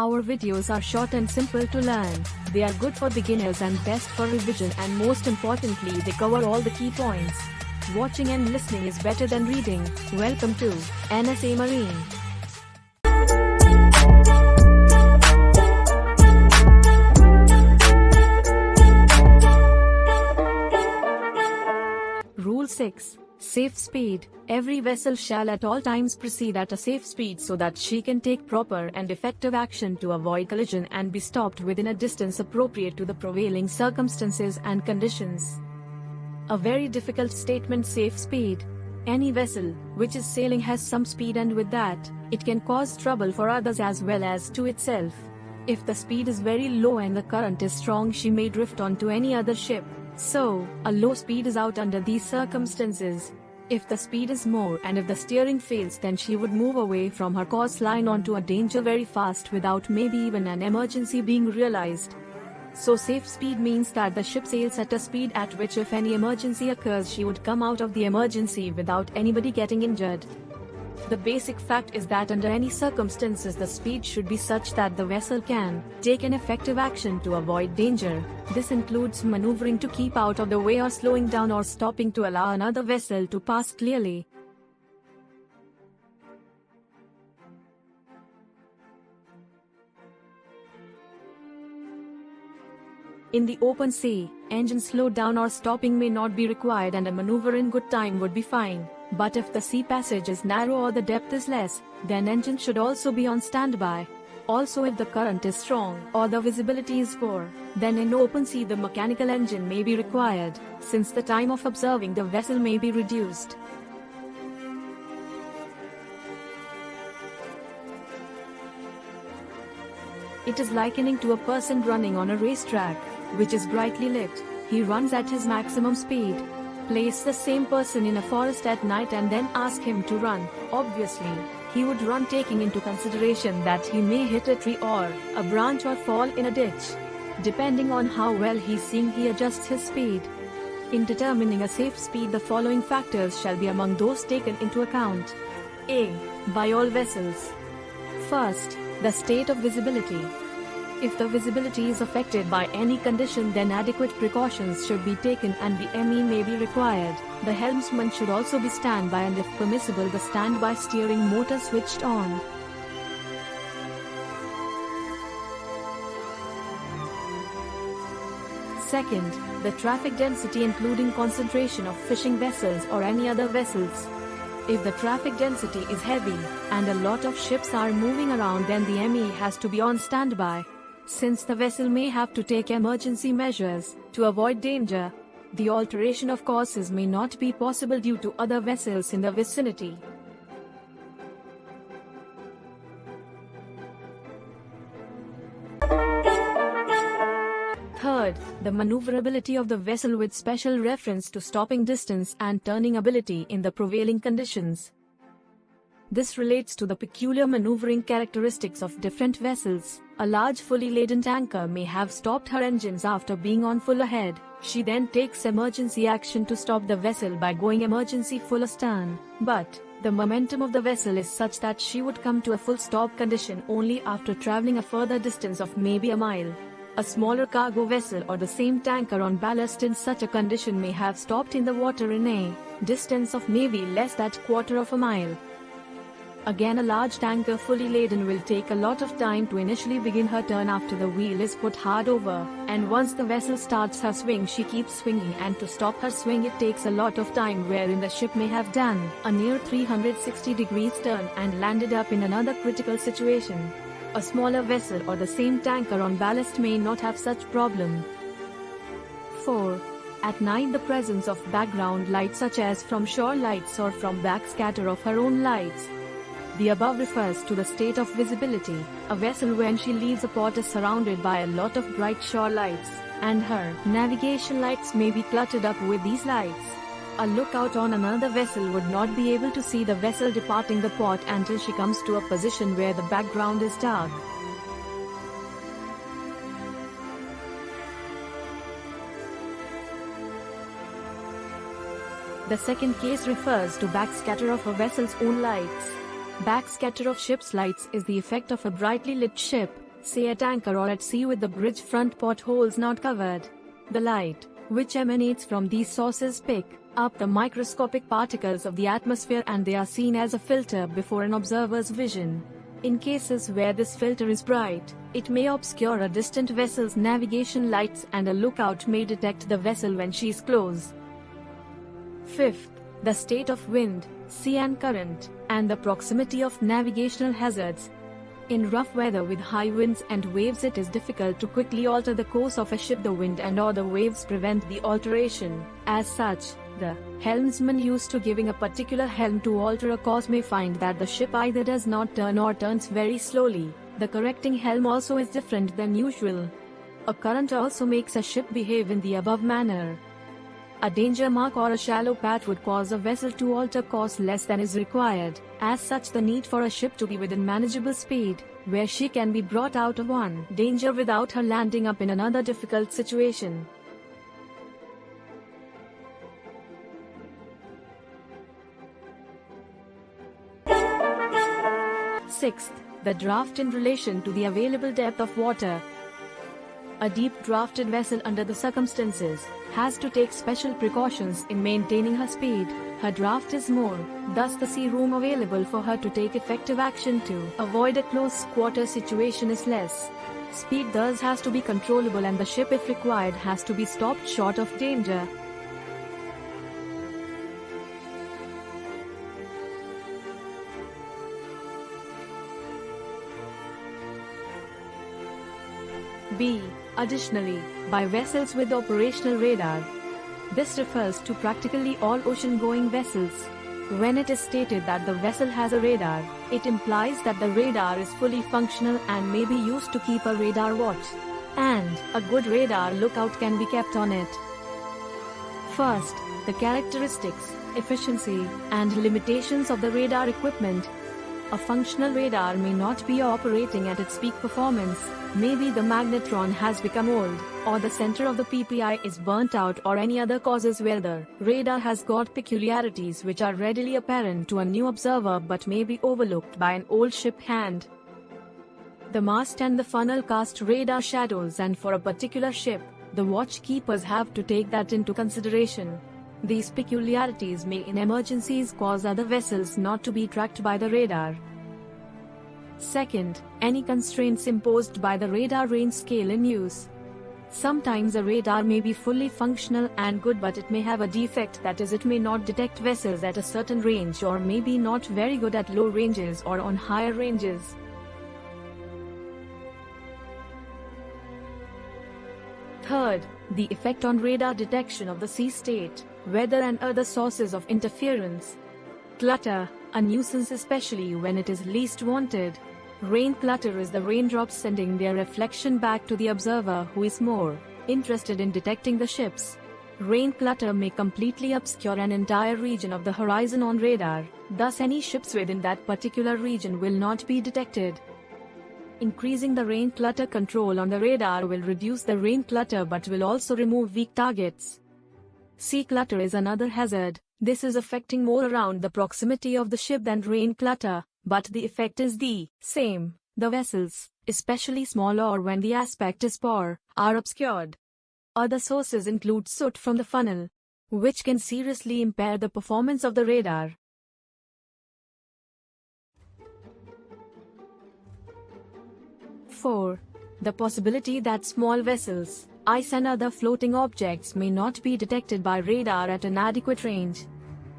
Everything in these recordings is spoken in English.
Our videos are short and simple to learn. They are good for beginners and best for revision, and most importantly they cover all the key points. Watching and listening is better than reading. Welcome to NSA Marine. Rule 6. Safe speed. Every vessel shall at all times proceed at a safe speed so that she can take proper and effective action to avoid collision and be stopped within a distance appropriate to the prevailing circumstances and conditions. A very difficult statement. Safe speed. Any vessel which is sailing has some speed, and with that, it can cause trouble for others as well as to itself. If the speed is very low and the current is strong, she may drift onto any other ship. So, a low speed is out under these circumstances. If the speed is more and if the steering fails, then she would move away from her course line onto a danger very fast without maybe even an emergency being realized. So safe speed means that the ship sails at a speed at which if any emergency occurs, she would come out of the emergency without anybody getting injured. The basic fact is that under any circumstances the speed should be such that the vessel can take an effective action to avoid danger. This includes maneuvering to keep out of the way, or slowing down, or stopping to allow another vessel to pass clearly. In the open sea, engine slowdown or stopping may not be required and a maneuver in good time would be fine. But if the sea passage is narrow or the depth is less, then engine should also be on standby. Also, if the current is strong or the visibility is poor, then in open sea the mechanical engine may be required, since the time of observing the vessel may be reduced. It is likening to a person running on a racetrack, which is brightly lit. He runs at his maximum speed. Place the same person in a forest at night and then ask him to run. Obviously, he would run, taking into consideration that he may hit a tree or a branch or fall in a ditch. Depending on how well he's seeing, he adjusts his speed. In determining a safe speed, the following factors shall be among those taken into account. A. By all vessels. First, the state of visibility. If the visibility is affected by any condition, then adequate precautions should be taken and the ME may be required. The helmsman should also be standby, and if permissible, the standby steering motor switched on. Second, the traffic density, including concentration of fishing vessels or any other vessels. If the traffic density is heavy and a lot of ships are moving around, then the ME has to be on standby. Since the vessel may have to take emergency measures to avoid danger, the alteration of courses may not be possible due to other vessels in the vicinity. Third, the maneuverability of the vessel with special reference to stopping distance and turning ability in the prevailing conditions. This relates to the peculiar maneuvering characteristics of different vessels. A large fully laden tanker may have stopped her engines after being on full ahead. She then takes emergency action to stop the vessel by going emergency full astern. But the momentum of the vessel is such that she would come to a full stop condition only after traveling a further distance of maybe a mile. A smaller cargo vessel or the same tanker on ballast in such a condition may have stopped in the water in a distance of maybe less than quarter of a mile. Again, a large tanker fully laden will take a lot of time to initially begin her turn after the wheel is put hard over, and once the vessel starts her swing, she keeps swinging, and to stop her swing it takes a lot of time, wherein the ship may have done a near 360 degrees turn and landed up in another critical situation. A smaller vessel or the same tanker on ballast may not have such problem. 4. At night, the presence of background lights such as from shore lights or from backscatter of her own lights. The above refers to the state of visibility. A vessel when she leaves a port is surrounded by a lot of bright shore lights, and her navigation lights may be cluttered up with these lights. A lookout on another vessel would not be able to see the vessel departing the port until she comes to a position where the background is dark. The second case refers to backscatter of a vessel's own lights. Backscatter of ship's lights is the effect of a brightly lit ship say at anchor or at sea with the bridge front portholes not covered. The light, which emanates from these sources, pick up the microscopic particles of the atmosphere and they are seen as a filter before an observer's vision. In cases where this filter is bright, it may obscure a distant vessel's navigation lights and a lookout may detect the vessel when she is close. Fifth, the state of wind, sea and current, and the proximity of navigational hazards. In rough weather with high winds and waves, it is difficult to quickly alter the course of a ship. The wind and/or the waves prevent the alteration. As such, the helmsman used to giving a particular helm to alter a course may find that the ship either does not turn or turns very slowly. The correcting helm also is different than usual. A current also makes a ship behave in the above manner. A danger mark or a shallow patch would cause a vessel to alter course less than is required. As such, the need for a ship to be within manageable speed, where she can be brought out of one danger without her landing up in another difficult situation. Sixth, the draft in relation to the available depth of water. A deep-drafted vessel under the circumstances has to take special precautions in maintaining her speed. Her draft is more, thus the sea room available for her to take effective action to avoid a close quarter situation is less. Speed thus has to be controllable and the ship, if required, has to be stopped short of danger. B. Additionally, by vessels with operational radar. This refers to practically all ocean-going vessels. When it is stated that the vessel has a radar, it implies that the radar is fully functional and may be used to keep a radar watch. And a good radar lookout can be kept on it. First, the characteristics, efficiency, and limitations of the radar equipment. A functional radar may not be operating at its peak performance. Maybe the magnetron has become old, or the center of the PPI is burnt out, or any other causes where the radar has got peculiarities which are readily apparent to a new observer but may be overlooked by an old ship hand. The mast and the funnel cast radar shadows, and for a particular ship, the watch keepers have to take that into consideration. These peculiarities may in emergencies cause other vessels not to be tracked by the radar. Second, any constraints imposed by the radar range scale in use. Sometimes a radar may be fully functional and good, but it may have a defect, that is, it may not detect vessels at a certain range, or may be not very good at low ranges or on higher ranges. Third, the effect on radar detection of the sea state, weather and other sources of interference. Clutter, a nuisance especially when it is least wanted. Rain clutter is the raindrops sending their reflection back to the observer who is more interested in detecting the ships. Rain clutter may completely obscure an entire region of the horizon on radar, thus any ships within that particular region will not be detected. Increasing the rain clutter control on the radar will reduce the rain clutter but will also remove weak targets. Sea clutter is another hazard. This is affecting more around the proximity of the ship than rain clutter, but the effect is the same. The vessels, especially small or when the aspect is poor, are obscured. Other sources include soot from the funnel, which can seriously impair the performance of the radar. Four, the possibility that small vessels, ice and other floating objects may not be detected by radar at an adequate range.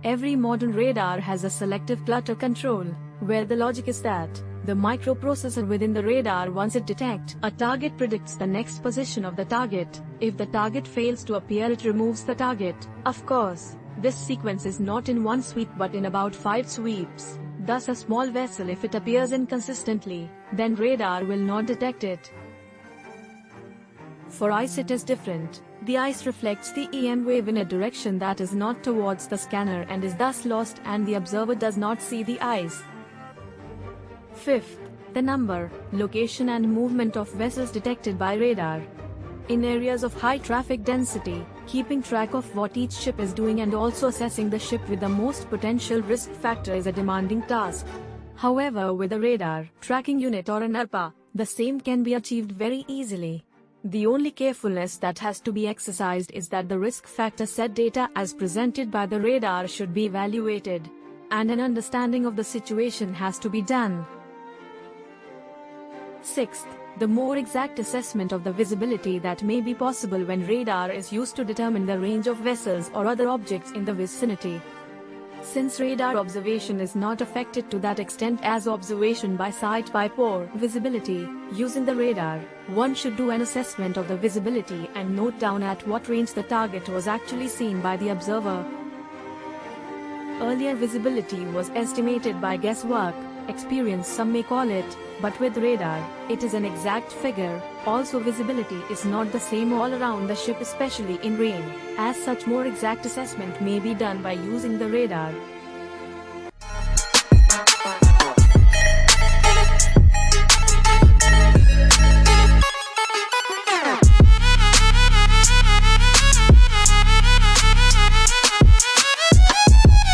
Every modern radar has a selective clutter control, where the logic is that the microprocessor within the radar, once it detects a target, predicts the next position of the target. If the target fails to appear, it removes the target. Of course, this sequence is not in one sweep but in about 5 sweeps. Thus a small vessel, if it appears inconsistently, then radar will not detect it. For ice it is different. The ice reflects the EM wave in a direction that is not towards the scanner and is thus lost, and the observer does not see the ice. Fifth, the number, location and movement of vessels detected by radar. In areas of high traffic density, keeping track of what each ship is doing and also assessing the ship with the most potential risk factor is a demanding task. However, with a radar tracking unit or an ARPA, The same can be achieved very easily. The only carefulness that has to be exercised is that the risk factor set data as presented by the radar should be evaluated, and an understanding of the situation has to be done. Sixth, the more exact assessment of the visibility that may be possible when radar is used to determine the range of vessels or other objects in the vicinity. Since radar observation is not affected to that extent as observation by sight by poor visibility, using the radar, one should do an assessment of the visibility and note down at what range the target was actually seen by the observer. Earlier visibility was estimated by guesswork, experience some may call it, but with radar, it is an exact figure. Also, visibility is not the same all around the ship, especially in rain. As such, more exact assessment may be done by using the radar.